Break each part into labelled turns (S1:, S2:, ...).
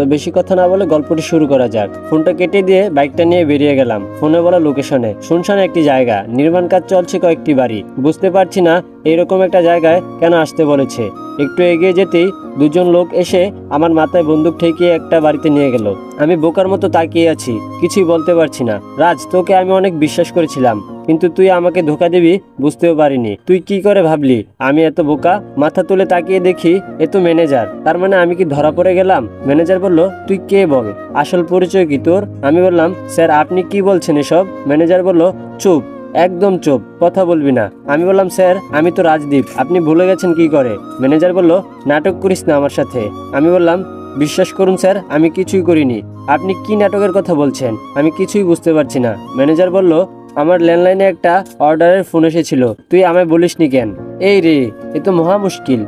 S1: তো বেশি কথা না বলে গল্পটি শুরু করা যাক। ফোনটা কেটে দিয়ে বাইকটা নিয়ে বেরিয়ে গেলাম ফোনে বলা লোকেশনে। শুনশান একটি জায়গা, নির্মাণ কাজ চলছে কয়েকটি বাড়ি। বুঝতে পারছি না এইরকম একটা জায়গায় কেন আসতে বলেছে। একটু এগিয়ে যেতেই দুজন লোক এসে আমার মাথায় বন্দুক ঠেকিয়ে একটা বাড়িতে নিয়ে গেল। আমি বোকার মতো তাকিয়ে আছি, কিছুই বলতে পারছি না। রাজ, তোকে আমি অনেক বিশ্বাস করেছিলাম, কিন্তু তুই আমাকে ধোকা দিবি বুঝতেও পারিনি। তুই কি করে ভাবলি আমি এত বোকা? মাথা তুলে তাকিয়ে দেখি এ তো ম্যানেজার। তার মানে আমি কি ধরা পড়ে গেলাম? ম্যানেজার বলল, তুই কে বল, আসল পরিচয় কি তোর? আমি বললাম, স্যার আপনি কি বলছেন এসব? ম্যানেজার বলল, চুপ, একদম চুপ, কথা বলবি না। আমি বললাম, স্যার আমি তো রাজদীপ, আপনি ভুলে গেছেন কি করে? ম্যানেজার বলল, নাটক করিস না আমার সাথে। আমি বললাম, বিশ্বাস করুন স্যার, আমি কিছুই করিনি। আপনি কি নাটকের কথা বলছেন? আমি কিছুই বুঝতে পারছি না। ম্যানেজার বলল, আমার ল্যান্ডলাইনে একটা অর্ডারের ফোন এসেছিল, তুই আমায় বলিসনি কেন? এই রে, এ তো মহা মুশকিল।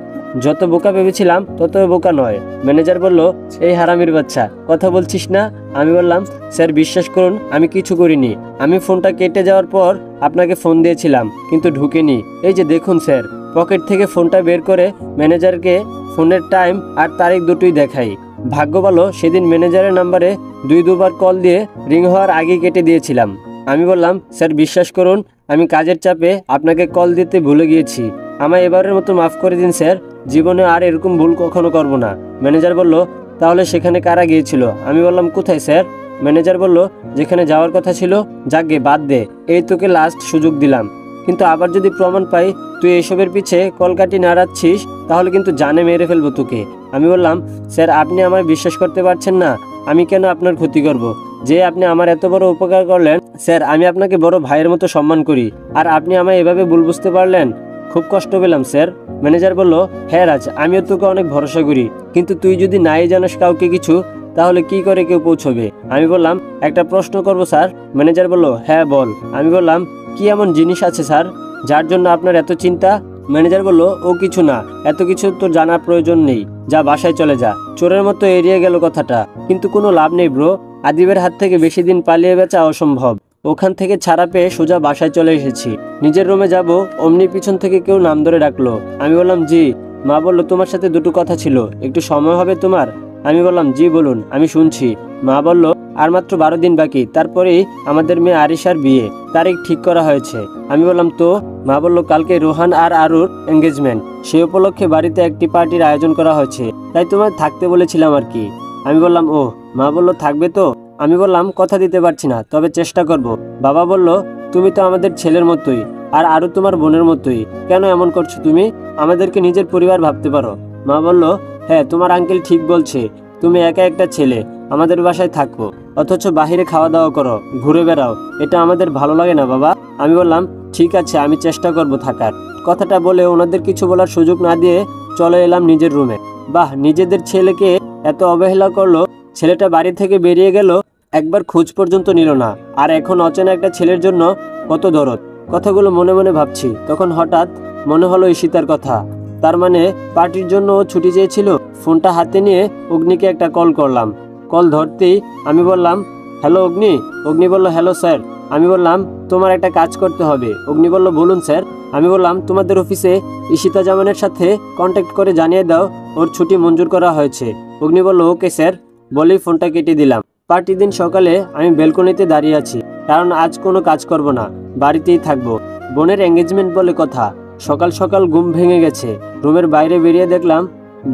S1: যত বোকা ভেবেছিলাম তত বোকা নয়। ম্যানেজার বলল, এই হারামির বাচ্চা, কথা বলছিস না? আমি বললাম, স্যার বিশ্বাস করুন আমি কিছু করিনি। আমি ফোনটা কেটে যাওয়ার পর আপনাকে ফোন দিয়েছিলাম, কিন্তু ঢুকেনি। এই যে দেখুন স্যার। পকেট থেকে ফোনটা বের করে ম্যানেজারকে ফোনের টাইম আর তারিখ দুটোই দেখাই। ভাগ্য ভালো সেদিন ম্যানেজারের নাম্বারে দুবার কল দিয়ে রিং হওয়ার আগেই কেটে দিয়েছিলাম। আমি বললাম, স্যার বিশ্বাস করুন আমি কাজের চাপে আপনাকে কল দিতে ভুলে গিয়েছি, আমায় এবারের মতো মাফ করে দিন স্যার, জীবনে আর এরকম ভুল কখনো করব না। ম্যানেজার বলল, তাহলে সেখানে কারা গিয়েছিল? আমি বললাম, কোথায় স্যার? ম্যানেজার বলল, যেখানে যাওয়ার কথা ছিল। যাকগে বাদ দে, এই তোকে লাস্ট সুযোগ দিলাম, কিন্তু আবার যদি প্রমাণ পাই তুই এসবের পিছে কলকাঠি নাড়াচ্ছিস তাহলে কিন্তু জানে মেরে ফেলবো তোকে। আমি বললাম, স্যার আপনি আমায় বিশ্বাস করতে পারছেন না? আমি কেন আপনার ক্ষতি করব? যে আপনি আমার এত বড় উপকার করলেন। স্যার আমি আপনাকে বড় ভাইয়ের মতো সম্মান করি, আর আপনি আমায় এভাবে ভুল বুঝতে পারলেন, খুব কষ্ট পেলাম স্যার। ম্যানেজার বলল, হ্যাঁ রাজ, আমিও তোকে অনেক ভরসা করি, কিন্তু তুই যদি নাই জানাস কাউকে কিছু, তাহলে কি করে কেউ পৌঁছবে? আমি বললাম, একটা প্রশ্ন করব স্যার? ম্যানেজার বলল, হ্যাঁ বল। আমি বললাম, কি এমন জিনিস আছে স্যার যার জন্য আপনার এত চিন্তা? ম্যানেজার বলল, ও কিছু না, এত কিছু তোর জানার প্রয়োজন নেই, যা বাসায় চলে যা। চোরের মতো এড়িয়ে গেল কথাটা, কিন্তু কোনো লাভ নেই ব্রো। আদিবের হাত থেকে বেশি দিন পালিয়ে বেচা অসম্ভব। ওখান থেকে ছাড়া পেয়ে সোজা বাসায় চলে এসেছি। নিজের রুমে যাব, অমনি পিছন থেকে কেউ নাম ধরে ডাকলো। আমি বললাম, জি। মা বলল, তোমার সাথে দুটো কথা ছিল, একটু সময় হবে তোমার? আমি বললাম, জি বলুন, আমি শুনছি। মা বলল, আর মাত্র 12 দিন বাকি, তারপরেই আমাদের মেয়ে আরিশার বিয়ে তারিখ ঠিক করা হয়েছে। আমি বললাম, তো? মা বলল, কালকে রোহান আর আরুর এঙ্গেজমেন্ট, সে উপলক্ষে বাড়িতে একটি পার্টির আয়োজন করা হয়েছে, তাই তোমায় থাকতে বলেছিলাম আর কি। আমি বললাম, ও। মা বলল, থাকবে তো? আমি বললাম, কথা দিতে পারছি না, তবে চেষ্টা করব। বাবা বলল, তুমি তো আমাদের ছেলের মতোই, আর আরু তোমার বোনের মতোই, কেন এমন করছো তুমি? আমাদেরকে নিজের পরিবার ভাবতে পারো। মা বলল, হ্যাঁ তোমার আঙ্কেল ঠিক বলছে, তুমি একা একটা ছেলে, আমাদের বাসায় থাকো, অথচ বাহিরে খাওয়া দাওয়া করো, ঘুরে বেড়াও, এটা আমাদের ভালো লাগে না বাবা। আমি বললাম, ঠিক আছে, আমি চেষ্টা করব থাকার। কথাটা বলে ওনাদের কিছু বলার সুযোগ না দিয়ে চলে এলাম নিজের রুমে। বাহ, নিজেদের ছেলেকে এত অবহেলা করলো, ছেলেটা বাড়ি থেকে বেরিয়ে গেল, একবার খোঁজ পর্যন্ত নিল না, আর এখন অচেনা একটা ছেলের জন্য কত দরদ। কথাগুলো মনে মনে ভাবছি, তখন হঠাৎ মনে হলো ঈশিতার কথা। তার মানে পার্টির জন্য ও ছুটি চেয়েছিল। ফোনটা হাতে নিয়ে অগ্নিকে একটা কল করলাম। কল ধরতেই আমি বললাম, হ্যালো অগ্নি। অগ্নি বলল, হ্যালো স্যার। আমি বললাম, তোমার একটা কাজ করতে হবে। অগ্নি বলল, বলুন স্যার। আমি বললাম, তোমাদের অফিসে ঈশিতা জামানের সাথে কন্ট্যাক্ট করে জানিয়ে দাও ওর ছুটি মঞ্জুর করা হয়েছে। অগ্নি বলল, ওকে স্যার, বলেই ফোনটা কেটে দিলাম। পার্টির দিন সকালে আমি ব্যালকনিতে দাঁড়িয়ে আছি, কারণ আজ কোনো কাজ করব না, বাড়িতেই থাকবো। বোনের এঙ্গেজমেন্ট বলে কথা। সকাল সকাল ঘুম ভেঙে গেছে। রুমের বাইরে বেরিয়ে দেখলাম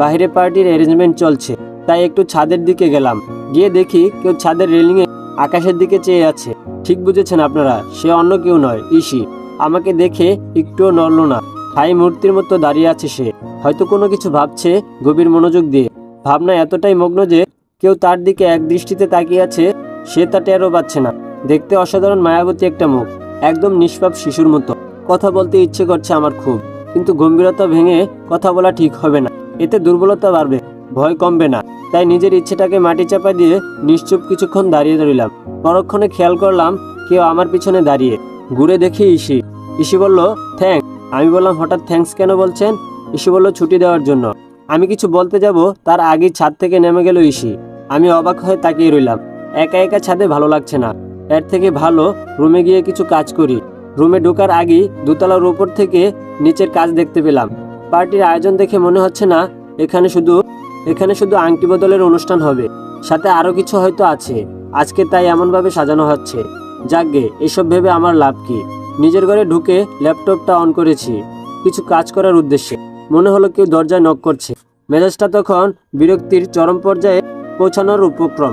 S1: বাইরে পার্টির অ্যারেঞ্জমেন্ট চলছে, তাই একটু ছাদের দিকে গেলাম। গিয়ে দেখি কেউ ছাদের রেলিংয়ে আকাশের দিকে চেয়ে আছে। ঠিক বুঝেছেন আপনারা, সে অন্য কেউ নয়, ঈশি। আমাকে দেখে একটুও নড়ল না, ঠাই মূর্তির মতো দাঁড়িয়ে আছে সে, হয়তো কোনো কিছু ভাবছে গভীর মনোযোগ দিয়ে। ভাবনা এতটাই মগ্ন যে কেউ তার দিকে এক দৃষ্টিতে তাকিয়ে আছে, সে তা টেরও পাচ্ছে না। দেখতে অসাধারণ মায়াবতী একটা মুখ, একদম নিষ্পাপ শিশুর মতো। কথা বলতে ইচ্ছে করছে আমার খুব, কিন্তু গম্ভীরতা ভেঙে কথা বলা ঠিক হবে না, এতে দুর্বলতা বাড়বে, ভয় কমবে না। তাই নিজের ইচ্ছেটাকে মাটি চাপা দিয়ে নিশ্চুপ কিছুক্ষণ দাঁড়িয়ে রইলাম। পরক্ষণে খেয়াল করলাম কেউ আমার পিছনে দাঁড়িয়ে। ঘুরে দেখি ঈশি। ঈশি বলল, থ্যাঙ্কস। আমি বললাম, হঠাৎ থ্যাঙ্কস কেন বলছেন? ঈশি বলল, ছুটি দেওয়ার জন্য। আমি কিছু বলতে যাব, তার আগেই ছাদ থেকে নেমে গেল ঈশি। আমি অবাক হয়ে তাকিয়ে রইলাম। একা একা ছাদে ভালো লাগছে না, এর থেকে ভালো রুমে গিয়ে কিছু কাজ করি। রুমে ঢোকার আগেই দোতলার উপর থেকে নিচের কাজ দেখতে পেলাম। পার্টির আয়োজন দেখে মনে হচ্ছে না এখানে শুধু আংটি বদলের অনুষ্ঠান হবে। সাথে আরো কিছু হয়তো আছে, আজকে তাই এমনভাবে সাজানো হচ্ছে। যাকগে, এসব ভেবে আমার লাভ কি। নিজের ঘরে ঢুকে ল্যাপটপটা অন করেছি কিছু কাজ করার উদ্দেশ্যে। মনে হলো কেউ দরজায় নক করছে। মেজাজটা তখন বিরক্তির চরম পর্যায়ে পৌঁছানোর উপক্রম।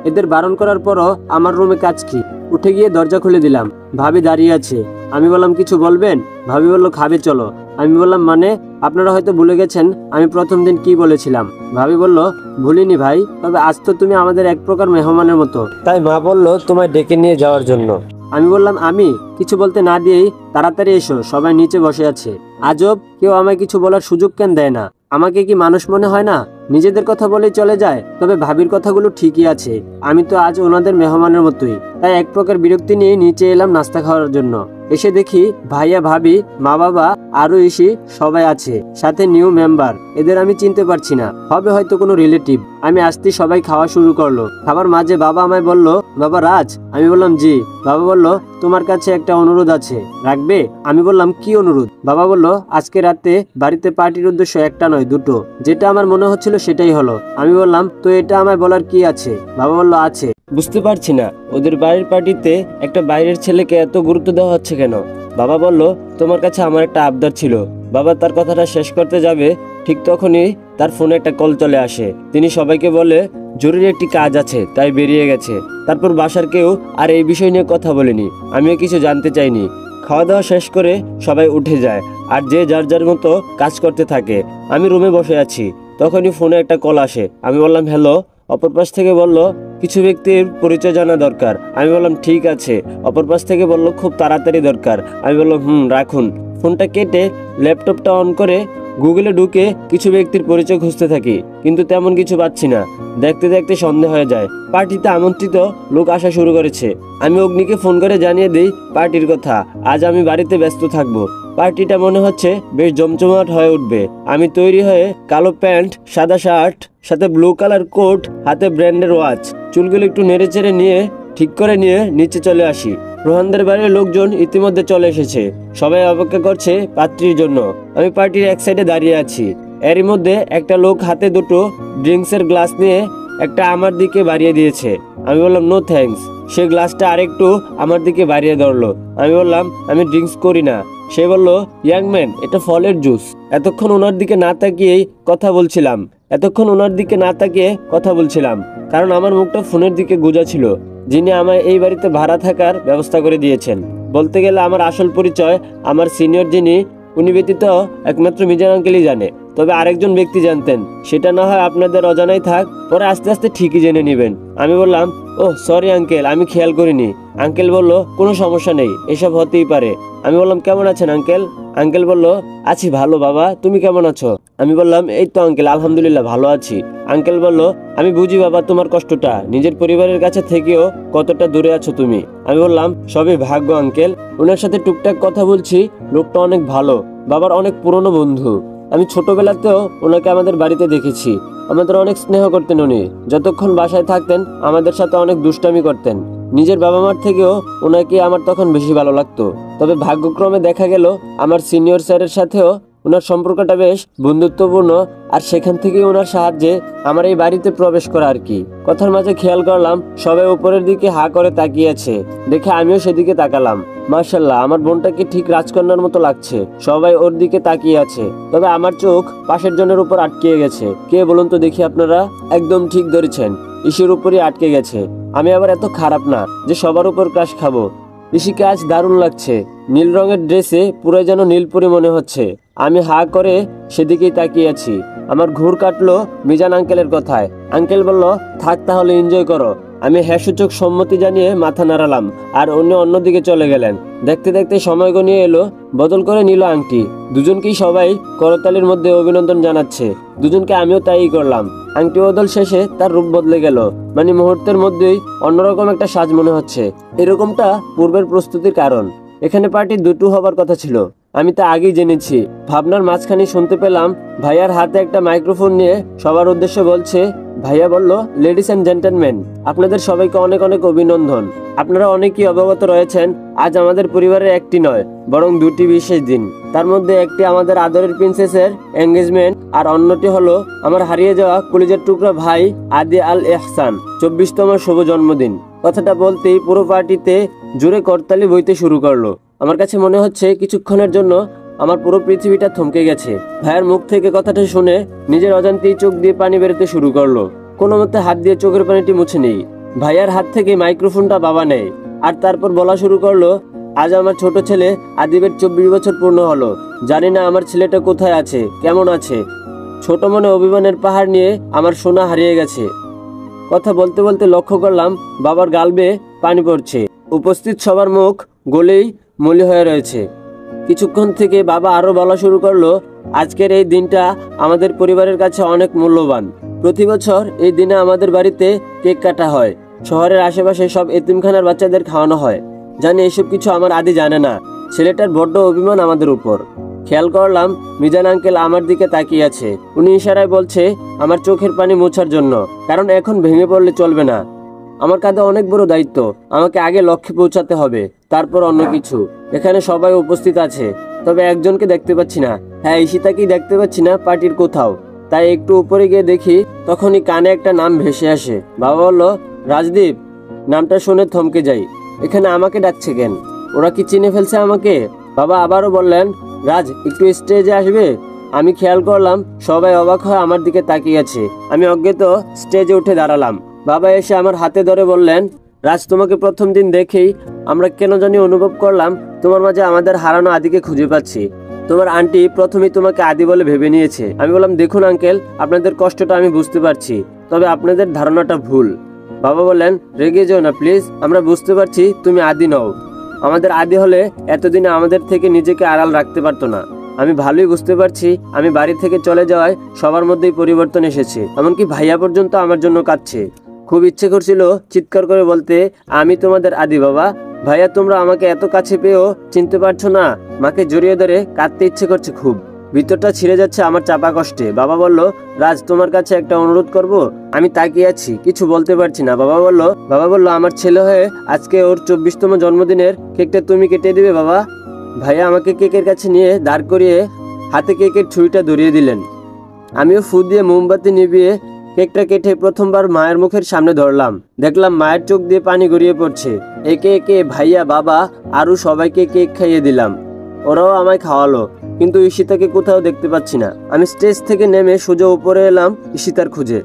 S1: এদের বারণ করার পরও আমার রুমে কাজ কি। উঠে গিয়ে দরজা খুলে দিলাম। ভাবি দাঁড়িয়ে আছে। আমি বললাম, কিছু বলবেন? ভাবি বলল, খাবে চলো। আমি বললাম, মানে? আপনারা হয়তো ভুলে গেছেন আমি প্রথম দিন কি বলেছিলাম। ভাবি বলল, ভুলিনি ভাই, তবে আজ তো তুমি আমাদের এক প্রকার মেহমানের মতো, তাই মা বলল তোমায় ডেকে নিয়ে যাওয়ার জন্য। আমি বললাম, আমি কিছু বলতে না দিয়েই, তাড়াতাড়ি এসো, সবাই নিচে বসে আছে। আজব, কেউ আমায় কিছু বলার সুযোগ কেন দেয় না? আমাকে কি মানুষ মনে হয় না? নিজেদের কথা বলেই চলে যায়। তবে ভাবির কথাগুলো ঠিকই আছে, আমি তো আজ ওনাদের মেহমানের মতোই। তাই এক প্রকার বিরক্তি নিয়ে নিচে এলাম নাস্তা খাওয়ার জন্য। এসে দেখি ভাইয়া, ভাবি, মা, বাবা, আরো ইসি সবাই আছে, সাথে নিউ মেম্বার। এদের আমি চিনতে পারছি না, হবে হয়তো কোনো রিলেটিভ। আমি আসতেই সবাই খাওয়া শুরু করলো। খাবার মাঝে বাবা আমায় বলল, বাবা রাজ। আমি বললাম, জি। বাবা বলল, তোমার কাছে একটা অনুরোধ আছে, রাখবে? আমি বললাম, কি অনুরোধ? বাবা বলল, আজকে রাতে বাড়িতে পার্টির উদ্দেশ্য একটা নয়, দুটো। যেটা আমার মনে হচ্ছিল সেটাই হলো। আমি বললাম, তো এটা আমায় বলার কি আছে? বাবা বলল, আছে। বুঝতে পারছি না ওদের বাড়ির পার্টিতে একটা বাইরের ছেলেকে এত গুরুত্ব দেওয়া হচ্ছে কেন। বাবা বলল, তোমার কাছে আমার একটা আবদার ছিল। বাবা তার কথাটা শেষ করতে যাবে, ঠিক তখনই তার ফোনে একটা কল চলে আসে। তিনি সবাইকে বলে জরুরি একটি কাজ আছে, তাই বেরিয়ে গেছে। তারপর বাসার কেউ আর এই বিষয় নিয়ে কথা বলেনি, আমিও কিছু জানতে চাইনি। খাওয়া দাওয়া শেষ করে সবাই উঠে যায়, আর যে যার যার মতো কাজ করতে থাকে। আমি রুমে বসে আছি, তখনই ফোনে একটা কল আসে। আমি বললাম, হ্যালো। অপর পাশ থেকে বলল, কিছু ব্যক্তির পরিচয় জানা দরকার। আমি বললাম, ঠিক আছে। অপর পাশ থেকে বলল, খুব তাড়াতাড়ি দরকার। আমি বললাম, রাখুন। ফোনটা কেটে ল্যাপটপটা অন করে গুগলে ঢুকে কিছু ব্যক্তির পরিচয় খুঁজতে থাকি, কিন্তু তেমন কিছু পাচ্ছি না। দেখতে দেখতে সন্দেহ হয়ে যায়। পার্টিতে আমন্ত্রিত লোক আসা শুরু করেছে। আমি অগ্নিকে ফোন করে জানিয়ে দিই পার্টির কথা, আজ আমি বাড়িতে ব্যস্ত থাকবো। পার্টিটা মনে হচ্ছে বেশ জমজমাট হয়ে উঠবে। আমি তৈরি হয়ে কালো প্যান্ট, সাদা শার্ট, সাথে ব্লু কালার কোট, হাতে ব্র্যান্ডের ওয়াচ, চুলগুলো একটু নেড়ে চেড়ে নিয়ে ঠিক করে নিয়ে নিচে চলে আসি। রোহানদের বাড়ির লোকজন ইতিমধ্যে চলে এসেছে, সবাই অপেক্ষা করছে পাত্রীর জন্য। আমি পার্টির এক সাইডে দাঁড়িয়ে আছি। এরই মধ্যে একটা লোক হাতে দুটো ড্রিঙ্কসের গ্লাস নিয়ে একটা আমার দিকে বাড়িয়ে দিয়েছে। আমি বললাম, নো থ্যাঙ্কস। সে গ্লাসটা আরেকটু আমার দিকে বাড়িয়ে ধরলো। আমি বললাম, আমি ড্রিঙ্কস করি না। সে বলল, ইয়াং ম্যান, এটা ফলের জুস। এতক্ষণ ওনার দিকে না তাকিয়ে কথা বলছিলাম, কারণ আমার মুখটা ফোনের দিকে গোজা ছিল। যিনি আমায় এই বাড়িতে ভাড়া থাকার ব্যবস্থা করে দিয়েছেন, বলতে গেলে আমার আসল পরিচয় আমার সিনিয়র যিনি, উনি ব্যতীত একমাত্র মিজান আঙ্কেলই জানে। তবে আরেকজন ব্যক্তি জানতেন, সেটা না হয় আপনাদের অজানাই থাক, পরে আস্তে আস্তে ঠিকই জেনে নেবেন। আমি বললাম, ও সরি আঙ্কেল, আমি খেয়াল করিনি। আঙ্কেল বলল, কোনো সমস্যা নেই, এসব হতেই পারে। আমি বললাম, কেমন আছেন আঙ্কেল? আঙ্কেল বলল, আছি ভালো বাবা, তুমি কেমন আছো? আমি বললাম, এই তো আঙ্কেল, আলহামদুলিল্লাহ ভালো আছি। আঙ্কেল বলল, আমি বুঝি বাবা তোমার কষ্টটা, নিজের পরিবারের কাছে থেকেও কতটা দূরে আছো তুমি। আমি বললাম, সবই ভাগ্য আঙ্কেল। ওনার সাথে টুকটাক কথা বলছি, লোকটা অনেক ভালো, বাবার অনেক পুরনো বন্ধু। আমি ছোটবেলাতেও ওনাকে আমাদের বাড়িতে দেখেছি। আমাদের অনেক স্নেহ করতেন উনি। যতক্ষণ বাসায় থাকতেন আমাদের সাথে অনেক দুষ্টামি করতেন। নিজের বাবা মার থেকেও ওনাকে আমার তখন বেশি ভালো লাগতো। তবে ভাগ্যক্রমে দেখা গেল আমার সিনিয়র স্যারের সাথেও ওনার সম্পর্কটা বেশ বন্ধুত্বপূর্ণ, আর সেখান থেকেই ওনার সাহায্যে আমার এই বাড়িতে প্রবেশ করা আর কি। কথার মাঝে খেয়াল করলাম সবাই উপরের দিকে হা করে তাকিয়ে আছে, দেখে আমিও সেদিকে তাকালাম। মাশাআল্লাহ, আমার বোনটাকে ঠিক রাজকন্যার মতো লাগছে। সবাই ওর দিকে তাকিয়ে আছে, তবে আমার চোখ পাশের জনের উপর আটকে গেছে। কে বলুন তো দেখি আপনারা? একদম ঠিক ধরেছেন, ইসির উপরই আটকে গেছে। আমি আবার এত খারাপ না যে সবার উপর ক্রাশ খাবো। ইসিকে আজ দারুণ লাগছে, নীল রঙের ড্রেসে পুরো যেন নীলপরি মনে হচ্ছে। আমি হা করে সেদিকেই তাকিয়ে আছি। আমার ঘুর কাটলো মিজান আঙ্কেলের কথায়। আঙ্কেল বলল, থাক তাহলে এনজয় করো। আমি হ্যাঁ সূচক সম্মতি জানিয়ে মাথা নাড়ালাম, আর অন্যদিকে চলে গেলেন। দেখতে দেখতে সময় গনিয়ে এলো, বদল করে নিল আংটি। দুজনকেই সবাই করতালির মধ্যে অভিনন্দন জানাচ্ছে। দুজনকে আমিও তাই করলাম। আংটি বদল শেষে তার রূপ বদলে গেল, মানে মুহূর্তের মধ্যেই অন্যরকম একটা সাজ মনে হচ্ছে। এরকমটা পূর্বের প্রস্তুতির কারণ। এখানে পার্টি দুটো হবার কথা ছিল, আমি তা আগেই জেনেছি। ভাবনার মাঝখানে শুনতে পেলাম ভাইয়ার হাতে একটা মাইক্রোফোন নিয়ে সবার উদ্দেশ্যে বলছে। ভাইয়া বলল, লেডিস অ্যান্ড জেন্টলম্যান, আপনাদের সবাইকে অনেক অনেক অভিনন্দন। আপনারা অনেকেই অবগত রয়েছেন আজ আমাদের পরিবারের একটি নয় বরং দুটি বিশেষ দিন। তার মধ্যে একটি আমাদের আদরের প্রিন্সেসের এঙ্গেজমেন্ট আর অন্যটি হলো আমার হারিয়ে যাওয়া কলিজার টুকরা ভাই আদি আল এহসান 24তম শুভ জন্মদিন। কথাটা বলতেই পুরো পার্টিতে জোরে করতালি বইতে শুরু করলো। আমার কাছে মনে হচ্ছে কিছুক্ষণের জন্য আমার পুরো পৃথিবীটা থমকে গেছে। ভাইয়ের মুখ থেকে কথাটা শুনে নিজের অজান্তেই চোখ দিয়ে পানি বেরোতে শুরু করলো। কোনো মতে হাত দিয়ে চোখের পানিটি মুছে নেই। ভাইয়ার হাত থেকে মাইক্রোফোনটা বাবা নেয় আর তারপর বলা শুরু করলো, আজ আমার ছোট ছেলে আদিবের 24 বছর পূর্ণ হলো। জানি না আমার ছেলেটা কোথায় আছে, কেমন আছে। ছোট মনে অভিমানের পাহাড় নিয়ে আমার সোনা হারিয়ে গেছে। কথা বলতে বলতে লক্ষ্য করলাম বাবার গাল বেয়ে পানি পড়ছে। উপস্থিত সবার মুখ গলেই মলি হয়ে রয়েছে। কিছুক্ষণ থেকে বাবা আরো বলা শুরু করলো, আজকের এই দিনটা আমাদের পরিবারের কাছে অনেক মূল্যবান। প্রতি বছর এই দিনে আমাদের বাড়িতে কেক কাটা হয়। শহরের আশেপাশে সব এতিমখানার বাচ্চাদের খাওয়ানো হয়। জানি এসব কিছু আমার আদি জানে না। ছেলেটার বড্ড অভিমান আমাদের উপর। খেয়াল করলাম মিজান আঙ্কেল আমার দিকে তাকিয়ে আছে। উনি ইশারায় বলছে আমার চোখের পানি মোছার জন্য, কারণ এখন ভেঙে পড়লে চলবে না। আমার কাঁধে অনেক বড় দায়িত্ব। আমাকে আগে লক্ষ্যে পৌঁছাতে হবে, তারপর অন্য কিছু। এখানে সবাই উপস্থিত আছে, তবে একজনকে দেখতে পাচ্ছি না। হ্যাঁ, ঈশিতাকেই দেখতে পাচ্ছি না পার্টির কোথাও। তাই একটু উপরে গিয়ে দেখি, তখনই কানে একটা নাম ভেসে আসে। বাবা বলল, রাজদীপ। নামটা শুনে থমকে যাই। এখানে আমাকে ডাকছে কেন? ওরা কি চিনে ফেলছে আমাকে? বাবা আবারও বললেন, রাজ একটু স্টেজে আসবে। আমি খেয়াল করলাম সবাই অবাক হয়ে আমার দিকে তাকিয়ে আছে। আমি অজ্ঞাত স্টেজে উঠে দাঁড়ালাম। বাবা এসে আমার হাতে ধরে বললেন, রাজ, তোমাকে প্রথম দিন দেখেই আমরা কেন জানি অনুভব করলাম তোমার মাঝে আমাদের হারানো আদিকে খুঁজে পাচ্ছি। তোমার আন্টি প্রথমেই তোমাকে আদি বলে ভেবে নিয়েছে। আমি বললাম, দেখুন আঙ্কেল, আপনাদের কষ্টটা আমি বুঝতে পারছি, তবে আপনাদের ধারণাটা ভুল। বাবা বললেন, রেগে যেও না প্লিজ। আমরা বুঝতে পারছি তুমি আদি নও। আমাদের আদি হলে এতদিনে আমাদের থেকে নিজেকে আড়াল রাখতে পারতো না। আমি ভালোই বুঝতে পারছি আমি বাড়ি থেকে চলে যাওয়ায় সবার মধ্যেই পরিবর্তন এসেছে। এমনকি ভাইয়া পর্যন্ত আমার জন্য কাঁদছে। খুব ইচ্ছে করছিল চিৎকার করে বলতে, আমি তোমাদের আদি বাবা। ভাইয়া, তোমরা আমাকে এত কাছে পেয়েও চিনতে পারছো না। মাকে জড়িয়ে ধরে কাঁদতে ইচ্ছে করছে খুব। ভিতরটা ছিঁড়ে যাচ্ছে আমার চাপা কষ্টে। বাবা বলল, রাজ, তোমার কাছে একটা অনুরোধ করব। আমি তাকিয়ে আছি, কিছু বলতে পারছি না। বাবা বলল আমার ছেলে হয়ে আজকে ওর 24তম জন্মদিনের কেকটা তুমি কেটে দিবে বাবা। ভাইয়া আমাকে কেকের কাছে নিয়ে দাঁড় করিয়ে হাতে কেকের ছুরিটা ধরিয়ে দিলেন। আমিও ফু দিয়ে মোমবাতি নিভিয়ে কেকটা কেটে প্রথমবার মায়ের মুখের সামনে ধরলাম। দেখলাম মায়ের চোখ দিয়ে পানি গড়িয়ে পড়ছে। একে একে ভাইয়া, বাবা আরো সবাইকে কেক খাইয়ে দিলাম। ওরাও আমায় খাওয়ালো, কিন্তু ঈশিতাকে কোথাও দেখতে পাচ্ছি না। আমি স্টেজ থেকে নেমে সোজা উপরে এলাম ঈশিতার খুঁজে।